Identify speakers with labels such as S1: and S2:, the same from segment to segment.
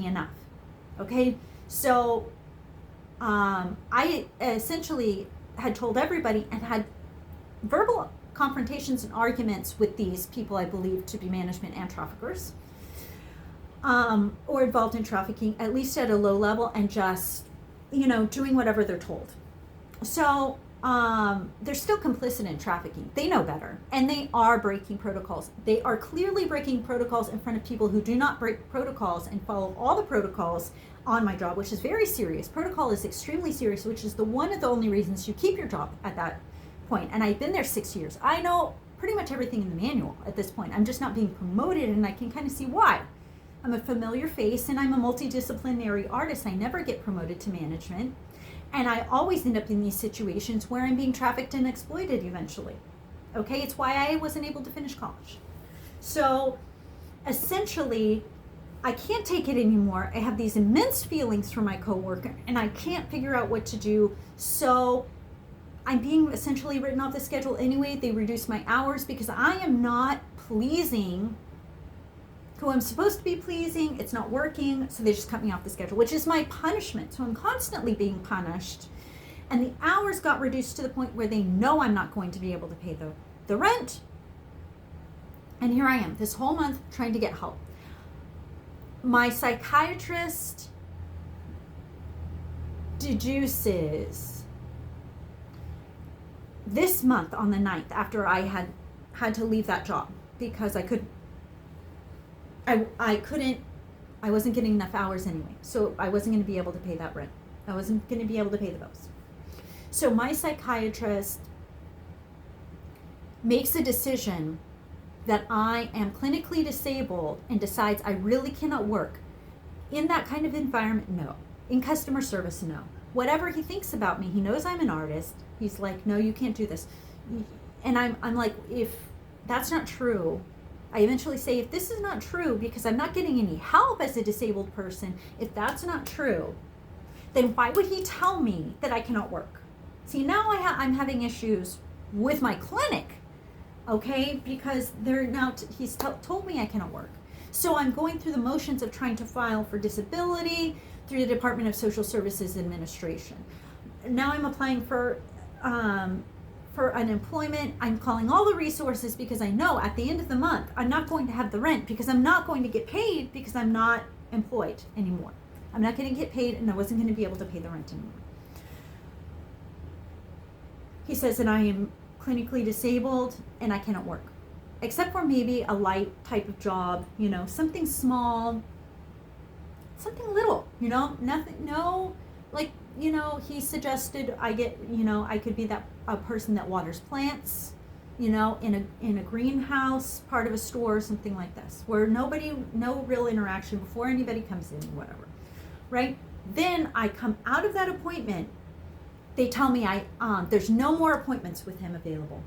S1: me enough. Okay, so I essentially had told everybody and had verbal confrontations and arguments with these people I believe to be management and traffickers, or involved in trafficking, at least at a low level, and just, doing whatever they're told. So they're still complicit in trafficking. They know better, and they are breaking protocols. They are clearly breaking protocols in front of people who do not break protocols and follow all the protocols on my job, which is very serious. Protocol is extremely serious, which is one of the only reasons you keep your job at that point. And I've been there 6 years. I know pretty much everything in the manual at this point. I'm just not being promoted, and I can kind of see why. I'm a familiar face, and I'm a multidisciplinary artist. I never get promoted to management. And I always end up in these situations where I'm being trafficked and exploited eventually. Okay, it's why I wasn't able to finish college. So essentially, I can't take it anymore. I have these immense feelings for my coworker, and I can't figure out what to do. So I'm being essentially written off the schedule anyway. They reduce my hours because I am not pleasing who I'm supposed to be pleasing. It's not working, so they just cut me off the schedule, which is my punishment. So I'm constantly being punished, and the hours got reduced to the point where they know I'm not going to be able to pay the rent. And here I am this whole month trying to get help. My psychiatrist deduces this month on the 9th, after I had to leave that job because I wasn't getting enough hours anyway. So I wasn't going to be able to pay that rent. I wasn't going to be able to pay the bills. So my psychiatrist makes a decision that I am clinically disabled and decides I really cannot work in that kind of environment. No. In customer service, no. Whatever he thinks about me, he knows I'm an artist. He's like, no, you can't do this. And I'm like, if that's not true, I eventually say, if this is not true, because I'm not getting any help as a disabled person, if that's not true, then why would he tell me that I cannot work? See, now I'm having issues with my clinic, okay, because he's told me I cannot work. So I'm going through the motions of trying to file for disability through the Department of Social Services Administration. Now I'm applying for unemployment. I'm calling all the resources because I know at the end of the month I'm not going to have the rent, because I'm not going to get paid, because I'm not employed anymore. I'm not going to get paid, and I wasn't going to be able to pay the rent anymore. He says that I am clinically disabled and I cannot work, except for maybe a light type of job, something small, something little, nothing, no, like, he suggested I could be a person that waters plants, in a greenhouse, part of a store, something like this, where no real interaction before anybody comes in, whatever, right? Then I come out of that appointment. They tell me there's no more appointments with him available.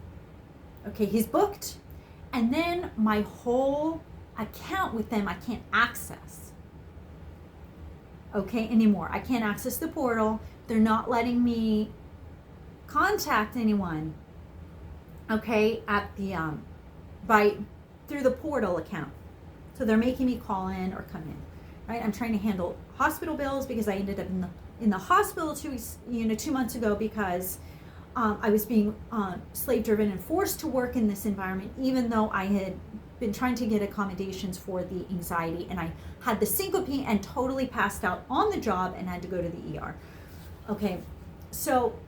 S1: Okay, he's booked. And then my whole account with them I can't access. Okay, anymore. I can't access the portal. They're not letting me contact anyone. Okay, at the through the portal account. So they're making me call in or come in. Right? I'm trying to handle hospital bills because I ended up in the hospital 2 months ago because I was being slave driven and forced to work in this environment, even though I had been trying to get accommodations for the anxiety, and I had the syncope and totally passed out on the job and had to go to the ER. Okay, so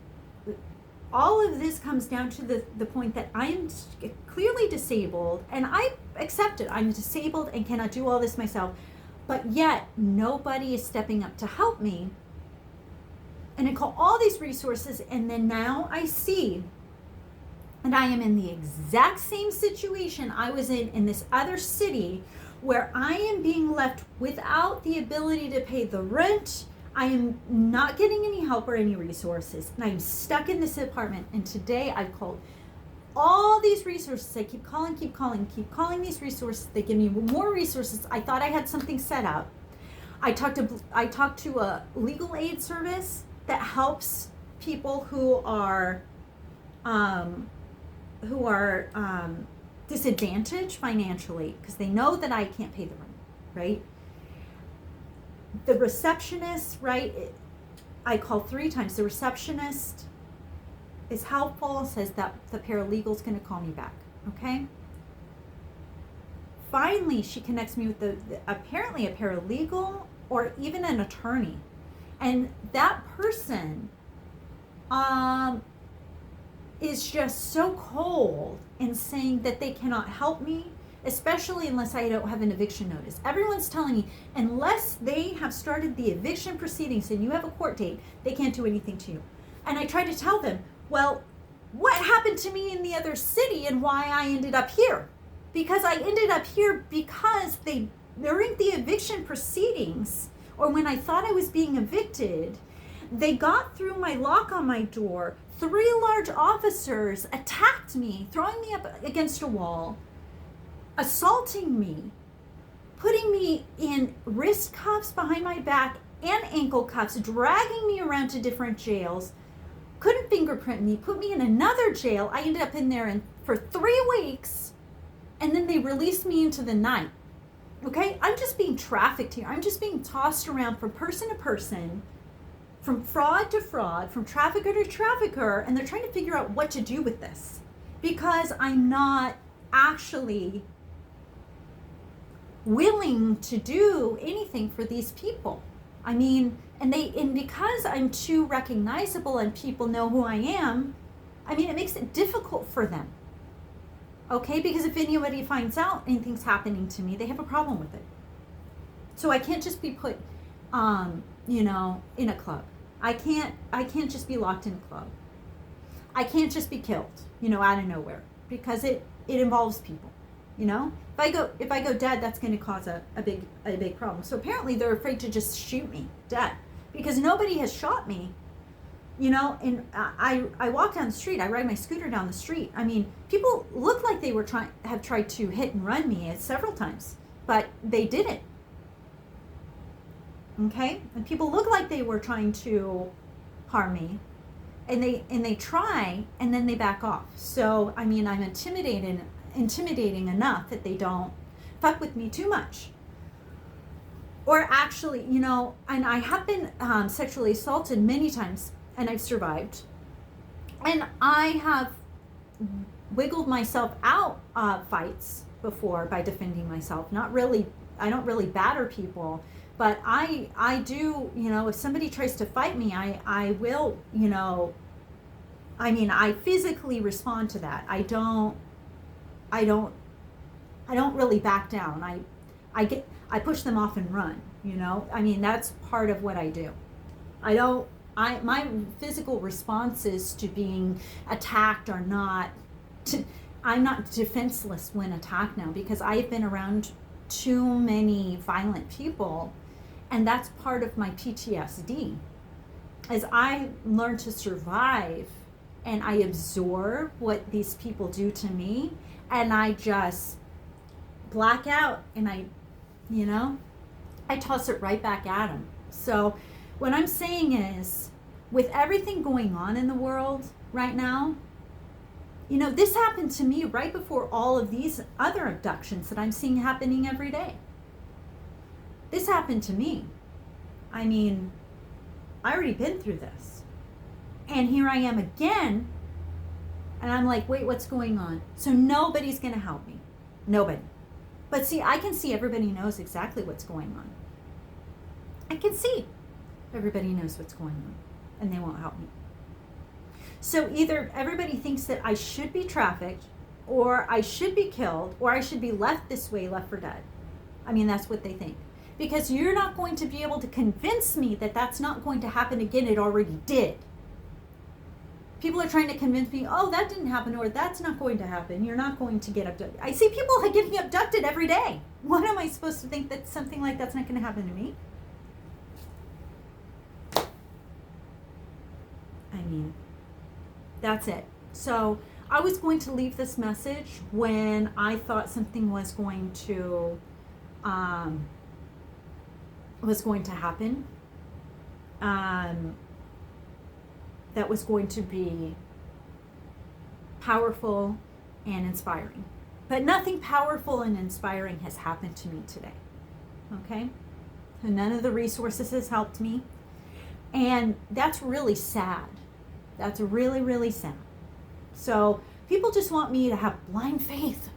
S1: all of this comes down to the point that I am clearly disabled, and I accept it. I'm disabled and cannot do all this myself, but yet nobody is stepping up to help me. And I call all these resources, and then now I see, and I am in the exact same situation I was in this other city, where I am being left without the ability to pay the rent. I am not getting any help or any resources, and I'm stuck in this apartment. And today I've called all these resources. I keep calling these resources. They give me more resources. I thought I had something set up. I talked to a legal aid service that helps people who are disadvantaged financially because they know that I can't pay the rent, right? the receptionist, right? I called 3 times. The receptionist is helpful, says that the paralegal's going to call me back. Okay. Finally, she connects me with apparently a paralegal or even an attorney. And that person is just so cold in saying that they cannot help me, especially unless I don't have an eviction notice. Everyone's telling me, unless they have started the eviction proceedings and you have a court date, they can't do anything to you. And I try to tell them, well, what happened to me in the other city and why I ended up here? Because I ended up here because during the eviction proceedings, or when I thought I was being evicted, they got through my lock on my door. 3 large officers attacked me, throwing me up against a wall, assaulting me, putting me in wrist cuffs behind my back and ankle cuffs, dragging me around to different jails, couldn't fingerprint me, put me in another jail. I ended up in there for 3 weeks, and then they released me into the night. Okay? I'm just being trafficked here. I'm just being tossed around from person to person, from fraud to fraud, from trafficker to trafficker, and they're trying to figure out what to do with this because I'm not actually willing to do anything for these people. I mean, and because I'm too recognizable and people know who I am, I mean, it makes it difficult for them. Okay? Because if anybody finds out anything's happening to me, they have a problem with it. So I can't just be put in a club. I can't just be locked in a club. I can't just be killed, out of nowhere, because it involves people, If I go dead, that's going to cause a big problem. So apparently they're afraid to just shoot me dead because nobody has shot me, and I walk down the street, I ride my scooter down the street. I mean, people look like they have tried to hit and run me several times, but they didn't. Okay, and people look like they were trying to harm me, and they try, and then they back off. So I mean, I'm intimidating enough that they don't fuck with me too much. Or actually, and I have been sexually assaulted many times, and I've survived. And I have wiggled myself out of fights before by defending myself. Not really. I don't really batter people. But I do, if somebody tries to fight me, I will, I physically respond to that. I don't really back down. I push them off and run, that's part of what I do. My physical responses to being attacked are not, I'm not defenseless when attacked now because I've been around too many violent people. And that's part of my PTSD, as I learn to survive and I absorb what these people do to me, and I just black out and I toss it right back at them. So what I'm saying is, with everything going on in the world right now, this happened to me right before all of these other abductions that I'm seeing happening every day. This happened to me. I mean, I already been through this. And here I am again. And I'm like, wait, what's going on? So nobody's going to help me. Nobody. But see, I can see everybody knows exactly what's going on. I can see everybody knows what's going on. And they won't help me. So either everybody thinks that I should be trafficked, or I should be killed, or I should be left this way, left for dead. I mean, that's what they think. Because you're not going to be able to convince me that that's not going to happen again. It already did. People are trying to convince me, oh, that didn't happen, or that's not going to happen. You're not going to get abducted. I see people getting abducted every day. What am I supposed to think that something like that's not going to happen to me? I mean, that's it. So I was going to leave this message when I thought something was going to happen. That was going to be powerful and inspiring. But nothing powerful and inspiring has happened to me today. Okay? None of the resources has helped me. And that's really sad. That's really, really sad. So people just want me to have blind faith.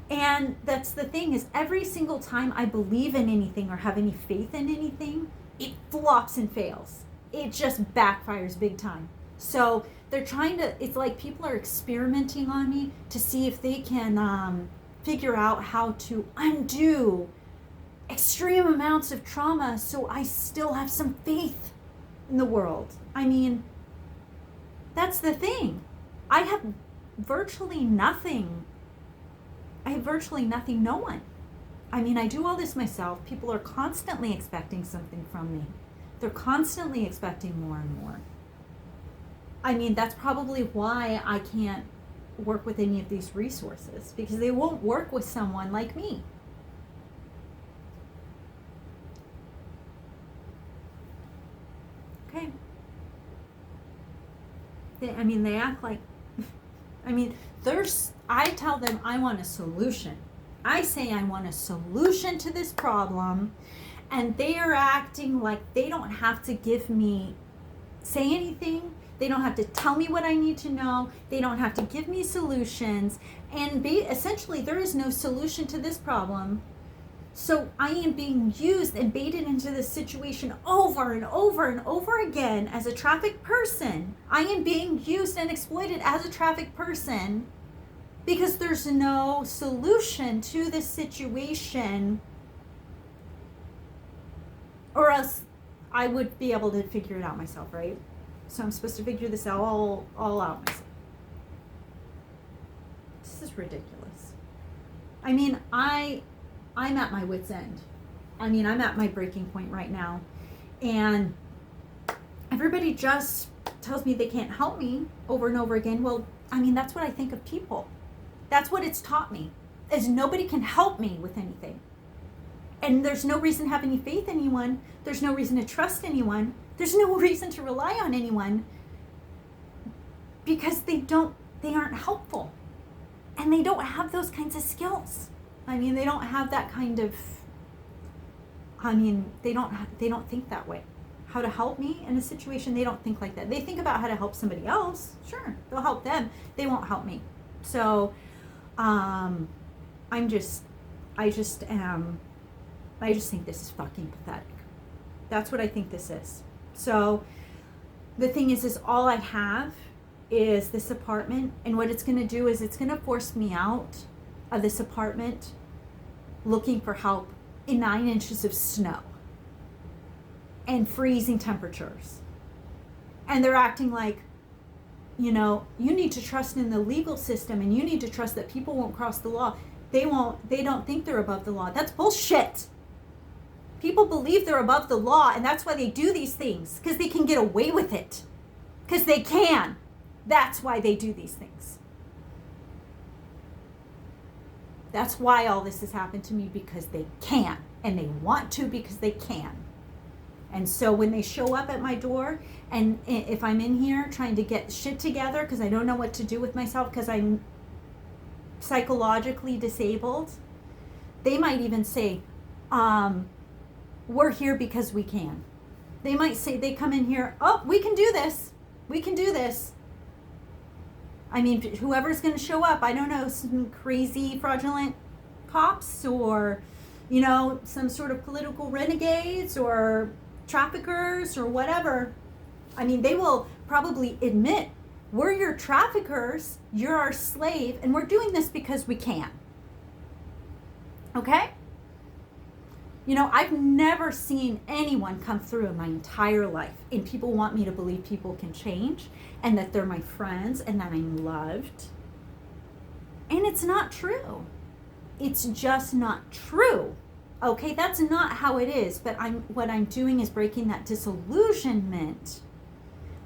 S1: And that's the thing, is every single time I believe in anything or have any faith in anything, it flops and fails. It just backfires big time. So they're trying to, it's like people are experimenting on me to see if they can figure out how to undo extreme amounts of trauma so I still have some faith in the world. I mean, that's the thing. I have virtually nothing. No one. I mean, I do all this myself. People are constantly expecting something from me. They're constantly expecting more and more. I mean, that's probably why I can't work with any of these resources, because they won't work with someone like me. Okay. They act like, I tell them I want a solution. I say I want a solution to this problem, and they are acting like they don't have to say anything. They don't have to tell me what I need to know. They don't have to give me solutions. And essentially, there is no solution to this problem. So I am being used and baited into this situation over and over and over again as a trafficked person. I am being used and exploited as a trafficked person because there's no solution to this situation, or else I would be able to figure it out myself, right? So I'm supposed to figure this all out myself. This is ridiculous. I mean, I'm at my wit's end. I mean, I'm at my breaking point right now. And everybody just tells me they can't help me over and over again. Well, I mean, that's what I think of people. That's what it's taught me, is nobody can help me with anything. And there's no reason to have any faith in anyone. There's no reason to trust anyone. There's no reason to rely on anyone, because they aren't helpful. And they don't have those kinds of skills. I mean, they don't have that kind of, they don't think that way. How to help me in a situation, they don't think like that. They think about how to help somebody else. Sure, they'll help them. They won't help me. So, I just think this is fucking pathetic. That's what I think this is. So, the thing is all I have is this apartment, and what it's going to do is it's going to force me out of this apartment looking for help in 9 inches of snow and freezing temperatures. And they're acting like, you need to trust in the legal system, and you need to trust that people won't cross the law. They don't think they're above the law. That's bullshit. People believe they're above the law, and that's why they do these things, because they can get away with it. Because they can. That's why they do these things. That's why all this has happened to me, because they can, and they want to because they can. And so when they show up at my door, and if I'm in here trying to get shit together because I don't know what to do with myself because I'm psychologically disabled, they might even say, we're here because we can. They might say, they come in here, oh, we can do this. We can do this. I mean, whoever's going to show up, I don't know, some crazy fraudulent cops, or, some sort of political renegades or traffickers or whatever. I mean, they will probably admit, we're your traffickers, you're our slave, and we're doing this because we can. Okay? I've never seen anyone come through in my entire life, and people want me to believe people can change, and that they're my friends, and that I'm loved. And it's not true. It's just not true. Okay, that's not how it is, but what I'm doing is breaking that disillusionment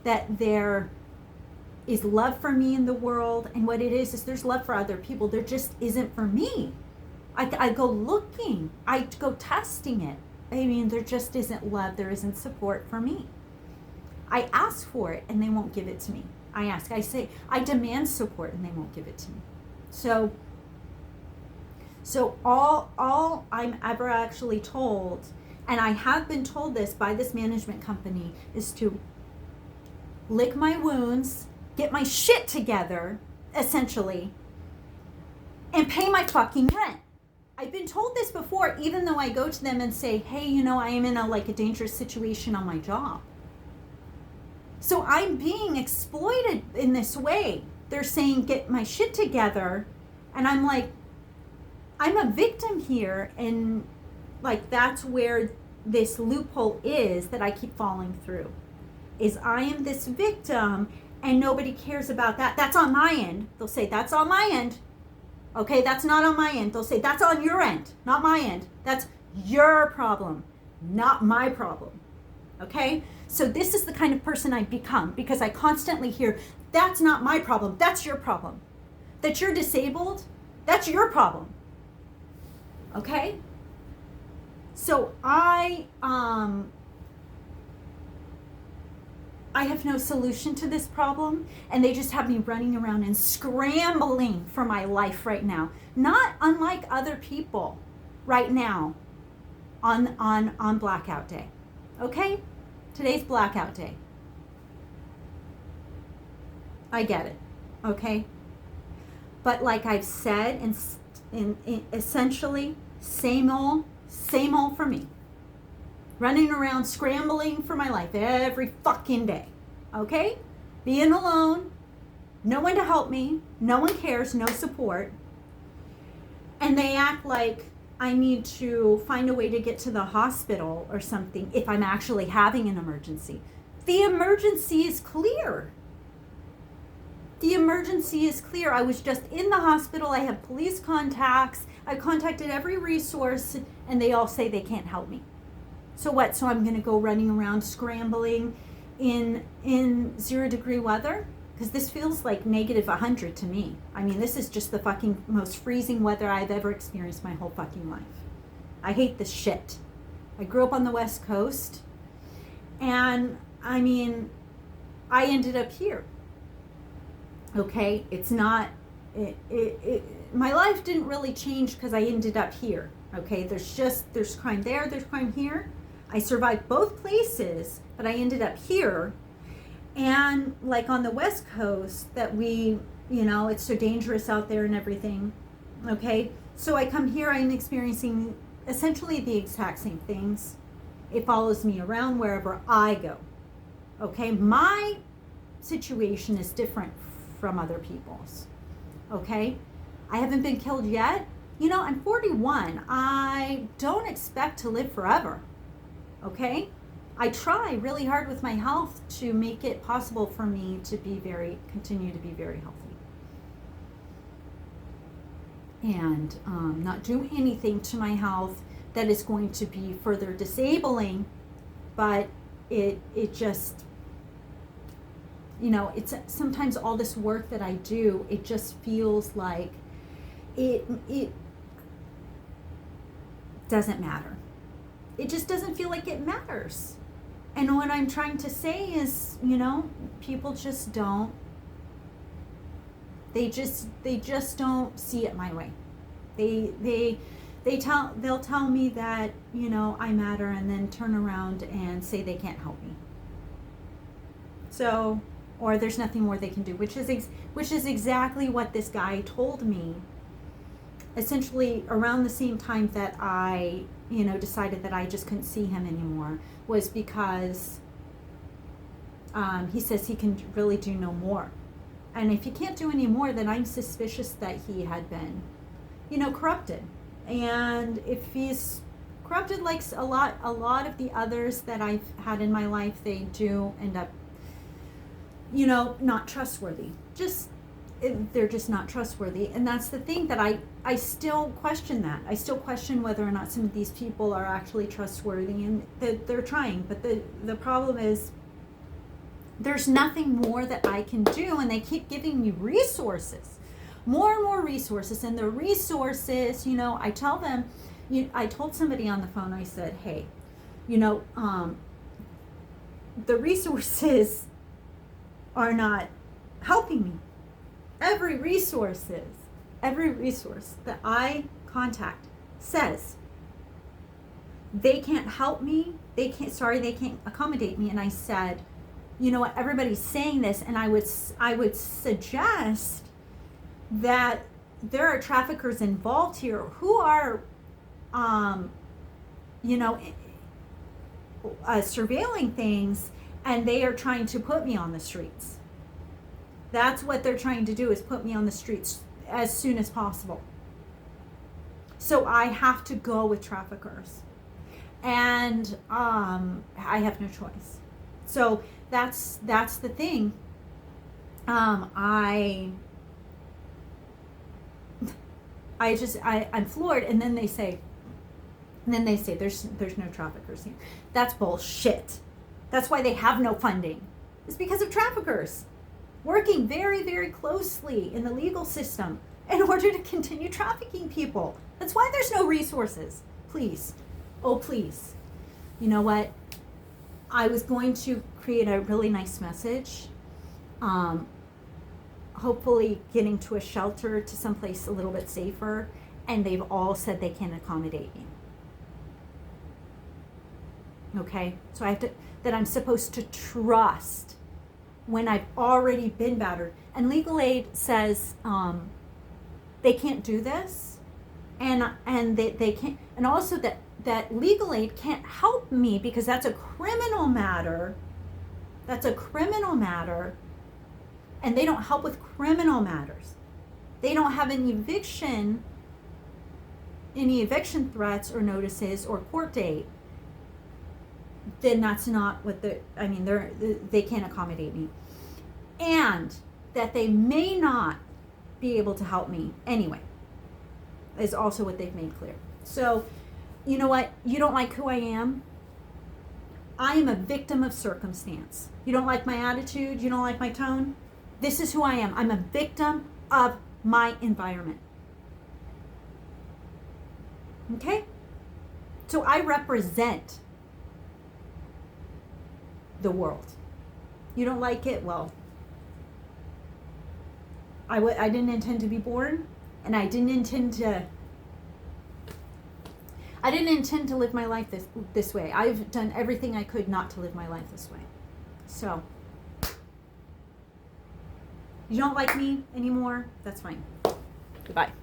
S1: that there is love for me in the world, and what it is there's love for other people. There just isn't for me. I go looking, I go testing it. I mean, there just isn't love, there isn't support for me. I ask for it and they won't give it to me. I demand support and they won't give it to me. So So all I'm ever actually told, and I have been told this by this management company, is to lick my wounds, get my shit together, essentially, and pay my fucking rent. I've been told this before, even though I go to them and say, hey, you know, I am in a dangerous situation on my job. So I'm being exploited in this way. They're saying, get my shit together. And I'm like, I'm a victim here. And that's where this loophole is that I keep falling through. Is I am this victim and nobody cares about that. That's on my end. They'll say, that's on my end. Okay, that's not on my end. They'll say, that's on your end, not my end. That's your problem, not my problem. Okay? So this is the kind of person I've become because I constantly hear, that's not my problem, that's your problem. That you're disabled, that's your problem. Okay? So I have no solution to this problem, and they just have me running around and scrambling for my life right now. Not unlike other people right now on blackout day. Okay? Today's blackout day. I get it. Okay? But like I've said, in essentially, same old for me. Running around scrambling for my life every fucking day. Okay? Being alone, no one to help me, no one cares, no support. And they act like I need to find a way to get to the hospital or something if I'm actually having an emergency. The emergency is clear. The emergency is clear. I was just in the hospital. I have police contacts. I contacted every resource, and they all say they can't help me. So what? So I'm going to go running around scrambling in 0-degree weather? Because this feels like negative 100 to me. I mean, this is just the fucking most freezing weather I've ever experienced my whole fucking life. I hate this shit. I grew up on the West Coast, and I mean, I ended up here. Okay, it's not, my life didn't really change because I ended up here. Okay, there's crime there, there's crime here. I survived both places, but I ended up here. And like on the West Coast that it's so dangerous out there and everything. Okay, so I come here, I'm experiencing essentially the exact same things. It follows me around wherever I go. Okay, my situation is different from other people's. Okay, I haven't been killed yet. I'm 41. I don't expect to live forever. Okay, I try really hard with my health to make it possible for me to continue to be very healthy, and not do anything to my health that is going to be further disabling. But it just, it's sometimes all this work that I do, it just feels like it doesn't matter. It just doesn't feel like it matters. And what I'm trying to say is, people just don't, they just don't see it my way. They'll tell me that, I matter, and then turn around and say they can't help me. So, or there's nothing more they can do, which is exactly what this guy told me, essentially around the same time that I, decided that I just couldn't see him anymore, was because he says he can really do no more. And if he can't do any more, then I'm suspicious that he had been, corrupted. And if he's corrupted like a lot of the others that I've had in my life, they do end up, not trustworthy. They're just not trustworthy. And that's the thing, that I still question that. I still question whether or not some of these people are actually trustworthy, and they're trying. But the problem is, there's nothing more that I can do, and they keep giving me resources, more and more resources. And the resources, I tell them, I told somebody on the phone, I said, hey, the resources are not helping me. Every resource that I contact says they can't help me, they can't accommodate me. And I said, you know what, everybody's saying this, and I would suggest that there are traffickers involved here who are surveilling things, and they are trying to put me on the streets. That's what they're trying to do, is put me on the streets as soon as possible. So I have to go with traffickers, and I have no choice. So that's the thing. I'm floored. And then they say there's no traffickers here. That's bullshit. That's why they have no funding. It's because of traffickers working very, very closely in the legal system in order to continue trafficking people. That's why there's no resources. Please. Oh, please. You know what? I was going to create a really nice message. Hopefully getting to a shelter, to someplace a little bit safer. And they've all said they can accommodate me. Okay? So I'm supposed to trust when I've already been battered. And legal aid says they can't do this, and they can't, and also that legal aid can't help me because that's a criminal matter. That's a criminal matter, and they don't help with criminal matters. They don't have any eviction threats or notices or court date. Then that's not what they can't accommodate me. And that they may not be able to help me anyway is also what they've made clear. So, you know what? You don't like who I am? I am a victim of circumstance. You don't like my attitude? You don't like my tone? This is who I am. I'm a victim of my environment. Okay? So I represent the world. You don't like it? Well, I didn't intend to be born, and I didn't intend to live my life this way. I've done everything I could not to live my life this way. So, you don't like me anymore? That's fine. Goodbye.